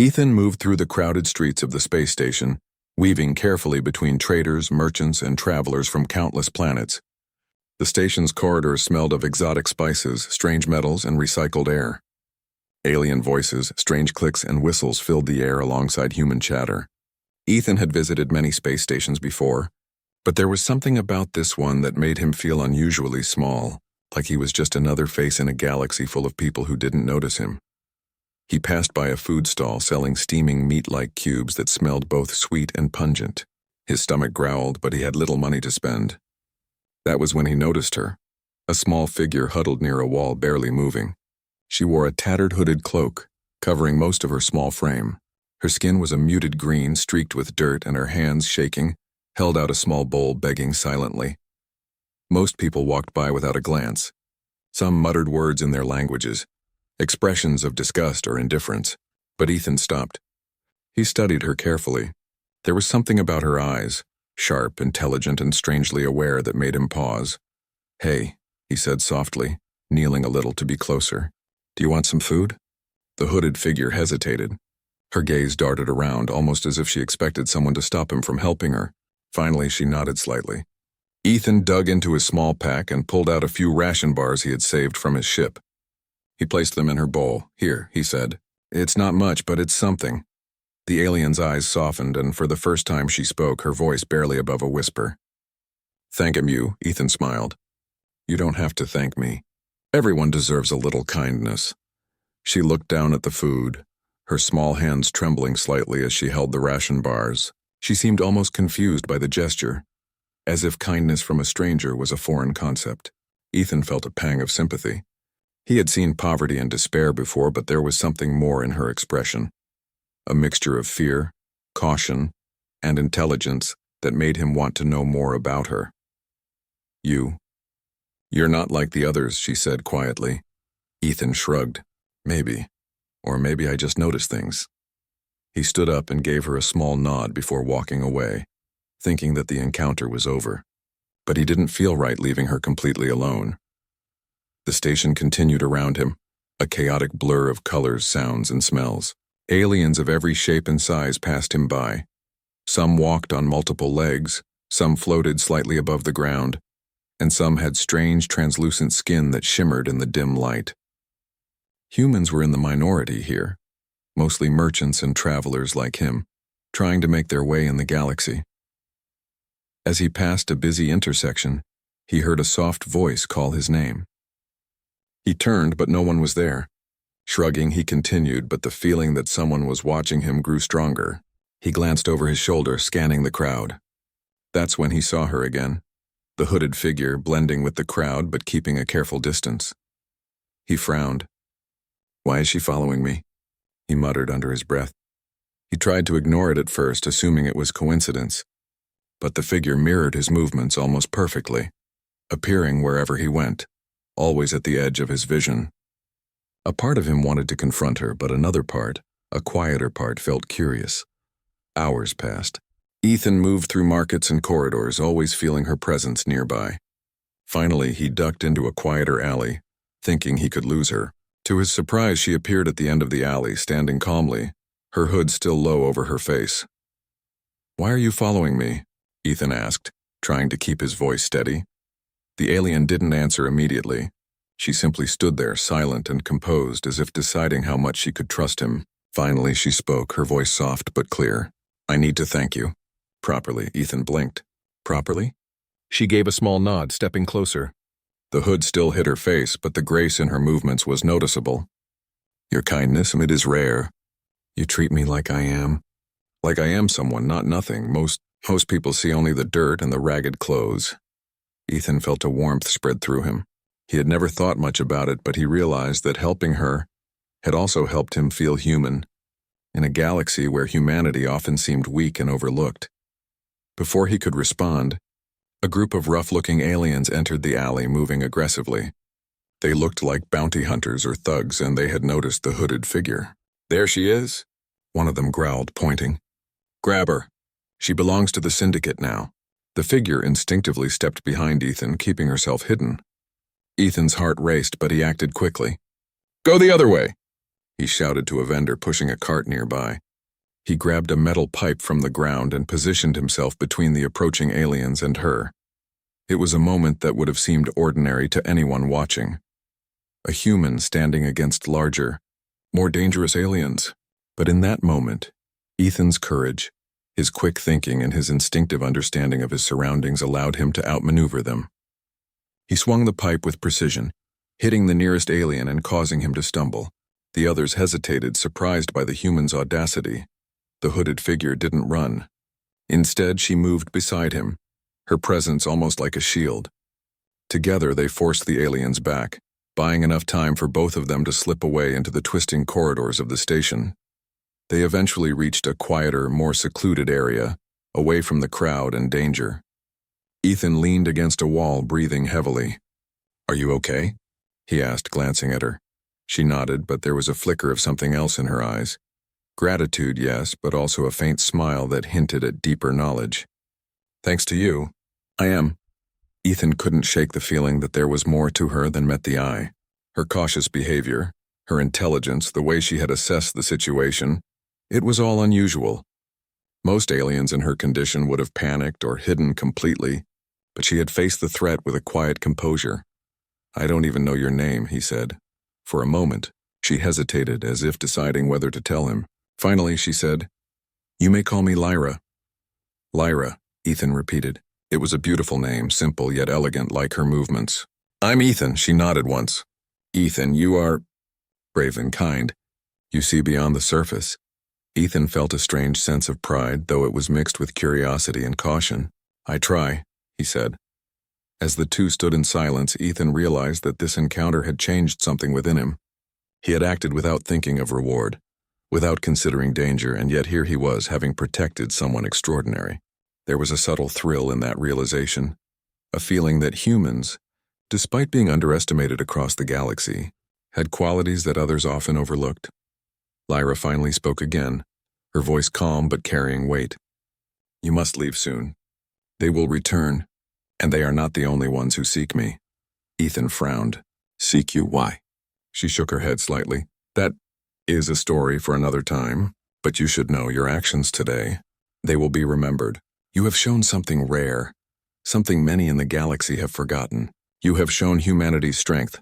Ethan moved through the crowded streets of the space station, weaving carefully between traders, merchants, and travelers from countless planets. The station's corridors smelled of exotic spices, strange metals, and recycled air. Alien voices, strange clicks, and whistles filled the air alongside human chatter. Ethan had visited many space stations before, but there was something about this one that made him feel unusually small, like he was just another face in a galaxy full of people who didn't notice him. He passed by a food stall selling steaming meat-like cubes that smelled both sweet and pungent. His stomach growled, but he had little money to spend. That was when he noticed her, a small figure huddled near a wall, barely moving. She wore a tattered hooded cloak, covering most of her small frame. Her skin was a muted green streaked with dirt, and her hands, shaking, held out a small bowl, begging silently. Most people walked by without a glance. Some muttered words in their languages, expressions of disgust or indifference, but Ethan stopped. He studied her carefully. There was something about her eyes, sharp, intelligent, and strangely aware, that made him pause. "Hey," he said softly, kneeling a little to be closer. "Do you want some food?" The hooded figure hesitated. Her gaze darted around, almost as if she expected someone to stop him from helping her. Finally, she nodded slightly. Ethan dug into his small pack and pulled out a few ration bars he had saved from his ship. He placed them in her bowl. "Here," he said. "It's not much, but it's something." The alien's eyes softened, and for the first time she spoke, her voice barely above a whisper. "Thank you," Ethan smiled. "You don't have to thank me. Everyone deserves a little kindness." She looked down at the food, her small hands trembling slightly as she held the ration bars. She seemed almost confused by the gesture, as if kindness from a stranger was a foreign concept. Ethan felt a pang of sympathy. He had seen poverty and despair before, but there was something more in her expression. A mixture of fear, caution, and intelligence that made him want to know more about her. You're not like the others," she said quietly. Ethan shrugged. "Maybe. Or maybe I just noticed things." He stood up and gave her a small nod before walking away, thinking that the encounter was over. But he didn't feel right leaving her completely alone. The station continued around him, a chaotic blur of colors, sounds, and smells. Aliens of every shape and size passed him by. Some walked on multiple legs, some floated slightly above the ground, and some had strange translucent skin that shimmered in the dim light. Humans were in the minority here, mostly merchants and travelers like him, trying to make their way in the galaxy. As he passed a busy intersection, he heard a soft voice call his name. He turned, but no one was there. Shrugging, he continued, but the feeling that someone was watching him grew stronger. He glanced over his shoulder, scanning the crowd. That's when he saw her again, the hooded figure blending with the crowd but keeping a careful distance. He frowned. "Why is she following me?" he muttered under his breath. He tried to ignore it at first, assuming it was coincidence, but the figure mirrored his movements almost perfectly, appearing wherever he went, always at the edge of his vision. A part of him wanted to confront her, but another part, a quieter part, felt curious. Hours passed. Ethan moved through markets and corridors, always feeling her presence nearby. Finally, he ducked into a quieter alley, thinking he could lose her. To his surprise, she appeared at the end of the alley, standing calmly, her hood still low over her face. "Why are you following me?" Ethan asked, trying to keep his voice steady. The alien didn't answer immediately. She simply stood there, silent and composed, as if deciding how much she could trust him. Finally, she spoke, her voice soft but clear. "I need to thank you." "Properly," Ethan blinked. "Properly?" She gave a small nod, stepping closer. The hood still hid her face, but the grace in her movements was noticeable. "Your kindness, it is rare. You treat me like I am. Like I am someone, not nothing. Most people see only the dirt and the ragged clothes." Ethan felt a warmth spread through him. He had never thought much about it, but he realized that helping her had also helped him feel human, in a galaxy where humanity often seemed weak and overlooked. Before he could respond, a group of rough-looking aliens entered the alley, moving aggressively. They looked like bounty hunters or thugs, and they had noticed the hooded figure. "There she is," one of them growled, pointing. "Grab her. She belongs to the syndicate now." The figure instinctively stepped behind Ethan, keeping herself hidden. Ethan's heart raced, but he acted quickly. "Go the other way!" he shouted to a vendor pushing a cart nearby. He grabbed a metal pipe from the ground and positioned himself between the approaching aliens and her. It was a moment that would have seemed ordinary to anyone watching. A human standing against larger, more dangerous aliens. But in that moment, Ethan's courage, his quick thinking, and his instinctive understanding of his surroundings allowed him to outmaneuver them. He swung the pipe with precision, hitting the nearest alien and causing him to stumble. The others hesitated, surprised by the human's audacity. The hooded figure didn't run. Instead, she moved beside him, her presence almost like a shield. Together, they forced the aliens back, buying enough time for both of them to slip away into the twisting corridors of the station. They eventually reached a quieter, more secluded area, away from the crowd and danger. Ethan leaned against a wall, breathing heavily. "Are you okay?" he asked, glancing at her. She nodded, but there was a flicker of something else in her eyes. Gratitude, yes, but also a faint smile that hinted at deeper knowledge. "Thanks to you, I am." Ethan couldn't shake the feeling that there was more to her than met the eye. Her cautious behavior, her intelligence, the way she had assessed the situation, it was all unusual. Most aliens in her condition would have panicked or hidden completely, but she had faced the threat with a quiet composure. "I don't even know your name," he said. For a moment, she hesitated, as if deciding whether to tell him. Finally, she said, "You may call me Lyra." "Lyra," Ethan repeated. It was a beautiful name, simple yet elegant like her movements. "I'm Ethan," she nodded once. "Ethan, you are brave and kind. You see beyond the surface." Ethan felt a strange sense of pride, though it was mixed with curiosity and caution. "I try," he said. As the two stood in silence, Ethan realized that this encounter had changed something within him. He had acted without thinking of reward, without considering danger, and yet here he was, having protected someone extraordinary. There was a subtle thrill in that realization, a feeling that humans, despite being underestimated across the galaxy, had qualities that others often overlooked. Lyra finally spoke again, her voice calm but carrying weight. "You must leave soon. They will return, and they are not the only ones who seek me." Ethan frowned. "Seek you? Why?" She shook her head slightly. "That is a story for another time, but you should know your actions today. They will be remembered. You have shown something rare, something many in the galaxy have forgotten. You have shown humanity's strength."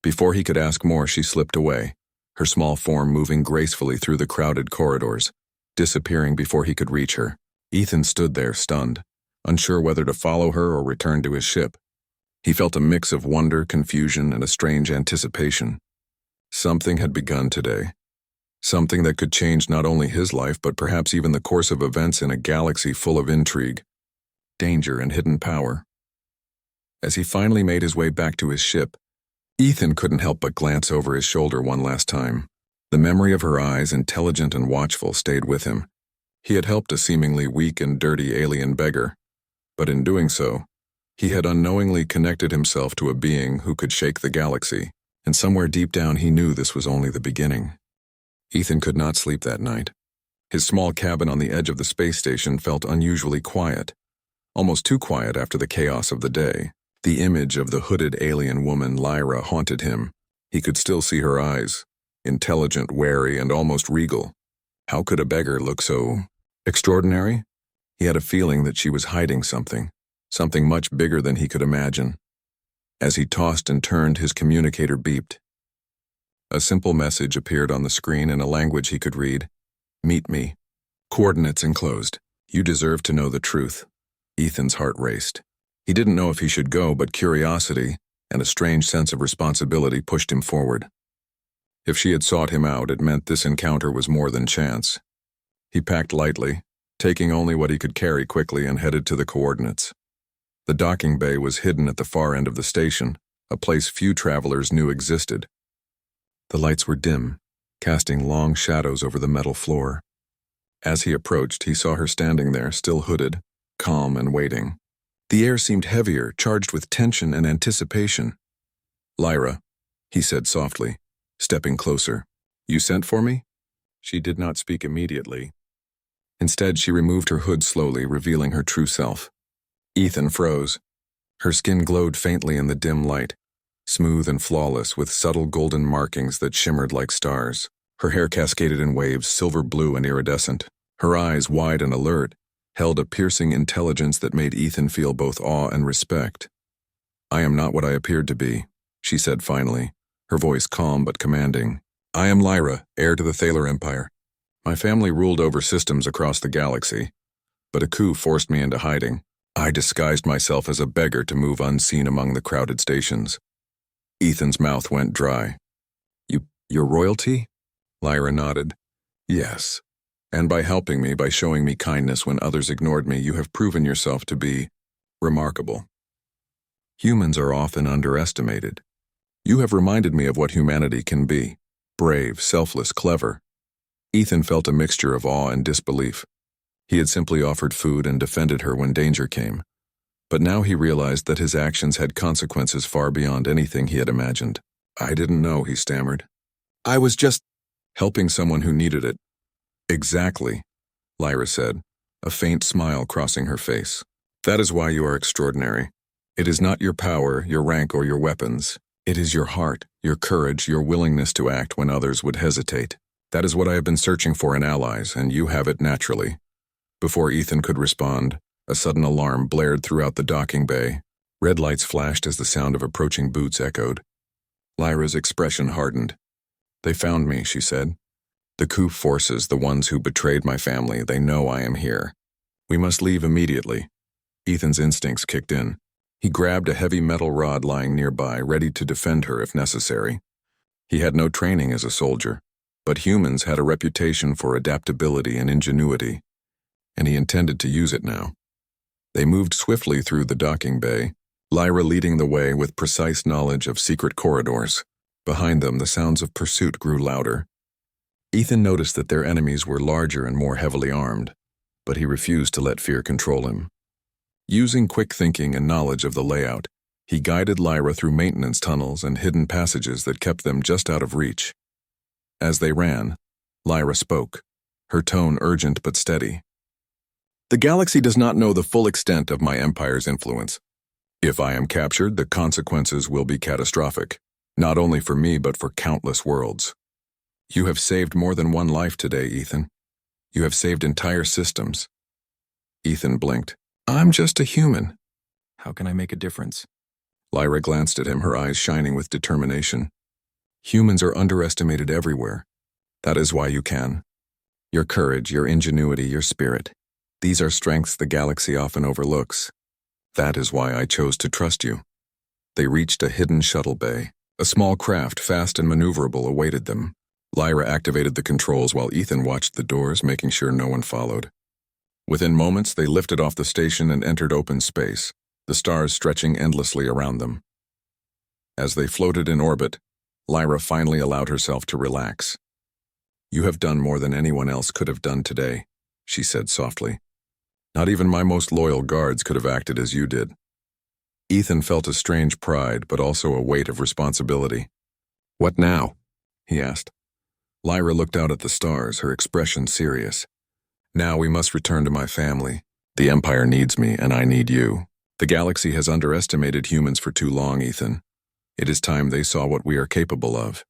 Before he could ask more, she slipped away, her small form moving gracefully through the crowded corridors, disappearing before he could reach her. Ethan stood there, stunned, unsure whether to follow her or return to his ship. He felt a mix of wonder, confusion, and a strange anticipation. Something had begun today. Something that could change not only his life, but perhaps even the course of events in a galaxy full of intrigue, danger, and hidden power. As he finally made his way back to his ship, Ethan couldn't help but glance over his shoulder one last time. The memory of her eyes, intelligent and watchful, stayed with him. He had helped a seemingly weak and dirty alien beggar, but in doing so, he had unknowingly connected himself to a being who could shake the galaxy, and somewhere deep down he knew this was only the beginning. Ethan could not sleep that night. His small cabin on the edge of the space station felt unusually quiet, almost too quiet after the chaos of the day. The image of the hooded alien woman Lyra haunted him. He could still see her eyes, intelligent, wary, and almost regal. How could a beggar look so extraordinary? He had a feeling that she was hiding something much bigger than he could imagine. As he tossed and turned, his communicator beeped. A simple message appeared on the screen in a language he could read. "Meet me. Coordinates enclosed. You deserve to know the truth." Ethan's heart raced. He didn't know if he should go, but curiosity and a strange sense of responsibility pushed him forward. If she had sought him out, it meant this encounter was more than chance. He packed lightly, taking only what he could carry quickly, and headed to the coordinates. The docking bay was hidden at the far end of the station, a place few travelers knew existed. The lights were dim, casting long shadows over the metal floor. As he approached, he saw her standing there, still hooded, calm and waiting. The air seemed heavier, charged with tension and anticipation. "Lyra," he said softly, stepping closer. "You sent for me?" She did not speak immediately. Instead, she removed her hood slowly, revealing her true self. Ethan froze. Her skin glowed faintly in the dim light, smooth and flawless, with subtle golden markings that shimmered like stars. Her hair cascaded in waves, silver blue and iridescent. Her eyes, wide and alert, held a piercing intelligence that made Ethan feel both awe and respect. "I am not what I appeared to be," she said finally, her voice calm but commanding. "I am Lyra, heir to the Thaler Empire. My family ruled over systems across the galaxy, but a coup forced me into hiding. I disguised myself as a beggar to move unseen among the crowded stations." Ethan's mouth went dry. Your royalty?" Lyra nodded. "Yes. And by helping me, by showing me kindness when others ignored me, you have proven yourself to be remarkable. Humans are often underestimated. You have reminded me of what humanity can be. Brave, selfless, clever." Ethan felt a mixture of awe and disbelief. He had simply offered food and defended her when danger came. But now he realized that his actions had consequences far beyond anything he had imagined. "I didn't know," he stammered. "I was just helping someone who needed it." "Exactly," Lyra said, a faint smile crossing her face. "That is why you are extraordinary. It is not your power, your rank, or your weapons. It is your heart, your courage, your willingness to act when others would hesitate. That is what I have been searching for in allies, and you have it naturally." Before Ethan could respond, a sudden alarm blared throughout the docking bay. Red lights flashed as the sound of approaching boots echoed. Lyra's expression hardened. "They found me," she said. "The coup forces, the ones who betrayed my family, they know I am here. We must leave immediately." Ethan's instincts kicked in. He grabbed a heavy metal rod lying nearby, ready to defend her if necessary. He had no training as a soldier, but humans had a reputation for adaptability and ingenuity, and he intended to use it now. They moved swiftly through the docking bay, Lyra leading the way with precise knowledge of secret corridors. Behind them, the sounds of pursuit grew louder. Ethan noticed that their enemies were larger and more heavily armed, but he refused to let fear control him. Using quick thinking and knowledge of the layout, he guided Lyra through maintenance tunnels and hidden passages that kept them just out of reach. As they ran, Lyra spoke, her tone urgent but steady. "The galaxy does not know the full extent of my empire's influence. If I am captured, the consequences will be catastrophic. Not only for me, but for countless worlds. You have saved more than one life today, Ethan. You have saved entire systems." Ethan blinked. "I'm just a human. How can I make a difference?" Lyra glanced at him, her eyes shining with determination. "Humans are underestimated everywhere. That is why you can. Your courage, your ingenuity, your spirit. These are strengths the galaxy often overlooks. That is why I chose to trust you." They reached a hidden shuttle bay. A small craft, fast and maneuverable, awaited them. Lyra activated the controls while Ethan watched the doors, making sure no one followed. Within moments, they lifted off the station and entered open space, the stars stretching endlessly around them. As they floated in orbit, Lyra finally allowed herself to relax. "You have done more than anyone else could have done today," she said softly. "Not even my most loyal guards could have acted as you did." Ethan felt a strange pride, but also a weight of responsibility. "What now?" he asked. Lyra looked out at the stars, her expression serious. "Now we must return to my family. The Empire needs me, and I need you. The galaxy has underestimated humans for too long, Ethan. It is time they saw what we are capable of."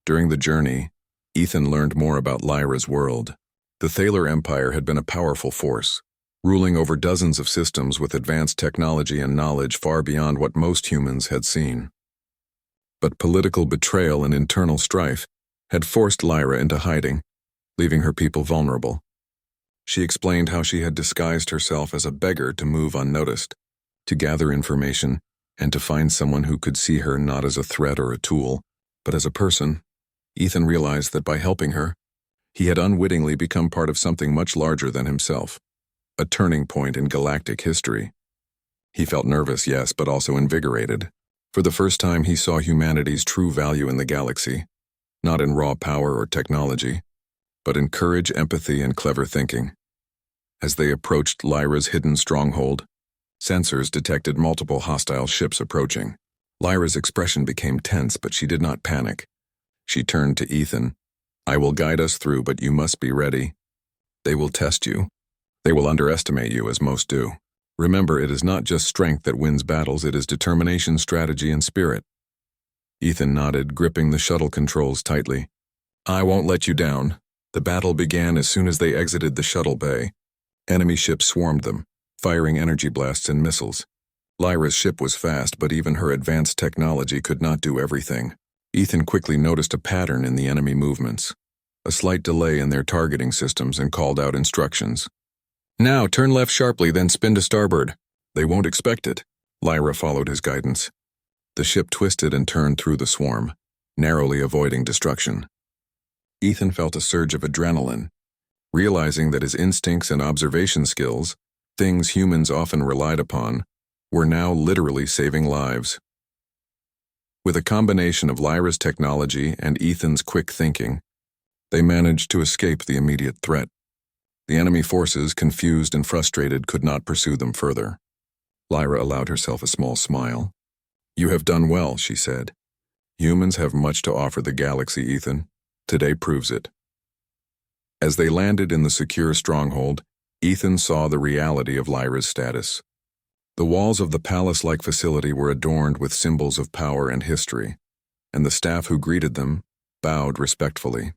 During the journey, Ethan learned more about Lyra's world. The Thaler Empire had been a powerful force, ruling over dozens of systems with advanced technology and knowledge far beyond what most humans had seen. But political betrayal and internal strife had forced Lyra into hiding, leaving her people vulnerable. She explained how she had disguised herself as a beggar to move unnoticed, to gather information, and to find someone who could see her not as a threat or a tool, but as a person. Ethan realized that by helping her, he had unwittingly become part of something much larger than himself, a turning point in galactic history. He felt nervous, yes, but also invigorated. For the first time, he saw humanity's true value in the galaxy, not in raw power or technology, but in courage, empathy, and clever thinking. As they approached Lyra's hidden stronghold, sensors detected multiple hostile ships approaching. Lyra's expression became tense, but she did not panic. She turned to Ethan. "I will guide us through, but you must be ready. They will test you. They will underestimate you, as most do. Remember, it is not just strength that wins battles, it is determination, strategy, and spirit." Ethan nodded, gripping the shuttle controls tightly. I won't let you down. The battle began as soon as they exited the shuttle bay. Enemy ships swarmed them, firing energy blasts and missiles. Lyra's ship was fast, but even her advanced technology could not do everything. Ethan quickly noticed a pattern in the enemy movements, a slight delay in their targeting systems, and called out instructions. Now, turn left sharply, then spin to starboard. They won't expect it. Lyra followed his guidance. The ship twisted and turned through the swarm, narrowly avoiding destruction. Ethan felt a surge of adrenaline, realizing that his instincts and observation skills, things humans often relied upon, were now literally saving lives. With a combination of Lyra's technology and Ethan's quick thinking, they managed to escape the immediate threat. The enemy forces, confused and frustrated, could not pursue them further. Lyra allowed herself a small smile. "You have done well," she said. "Humans have much to offer the galaxy, Ethan. Today proves it." As they landed in the secure stronghold, Ethan saw the reality of Lyra's status. The walls of the palace-like facility were adorned with symbols of power and history, and the staff who greeted them bowed respectfully.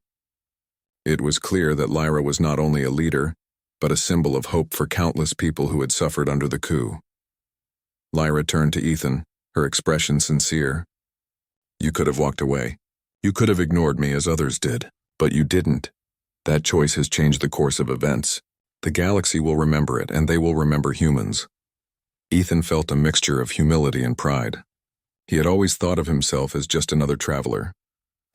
It was clear that Lyra was not only a leader, but a symbol of hope for countless people who had suffered under the coup. Lyra turned to Ethan, her expression sincere. "You could have walked away. You could have ignored me as others did, but you didn't. That choice has changed the course of events. The galaxy will remember it, and they will remember humans." Ethan felt a mixture of humility and pride. He had always thought of himself as just another traveler,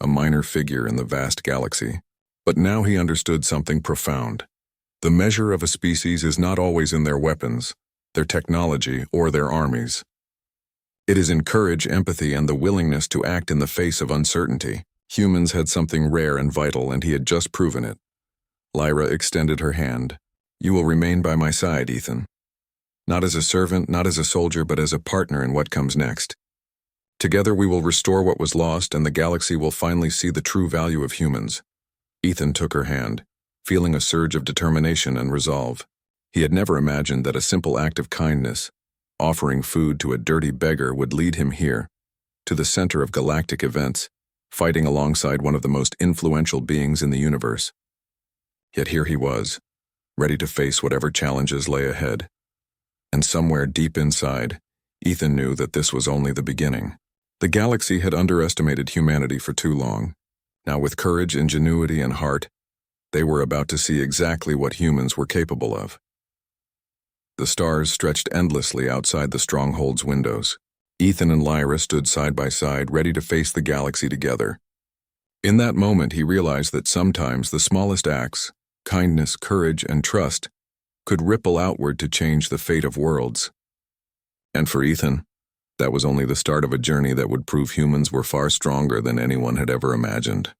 a minor figure in the vast galaxy. But now he understood something profound. The measure of a species is not always in their weapons, their technology, or their armies. It is in courage, empathy, and the willingness to act in the face of uncertainty. Humans had something rare and vital, and he had just proven it. Lyra extended her hand. "You will remain by my side, Ethan. Not as a servant, not as a soldier, but as a partner in what comes next. Together we will restore what was lost, and the galaxy will finally see the true value of humans." Ethan took her hand, feeling a surge of determination and resolve. He had never imagined that a simple act of kindness, offering food to a dirty beggar, would lead him here, to the center of galactic events, fighting alongside one of the most influential beings in the universe. Yet here he was, ready to face whatever challenges lay ahead. And somewhere deep inside, Ethan knew that this was only the beginning. The galaxy had underestimated humanity for too long. Now, with courage, ingenuity, and heart, they were about to see exactly what humans were capable of. The stars stretched endlessly outside the stronghold's windows. Ethan and Lyra stood side by side, ready to face the galaxy together. In that moment, he realized that sometimes the smallest acts, kindness, courage, and trust, could ripple outward to change the fate of worlds. And for Ethan, that was only the start of a journey that would prove humans were far stronger than anyone had ever imagined.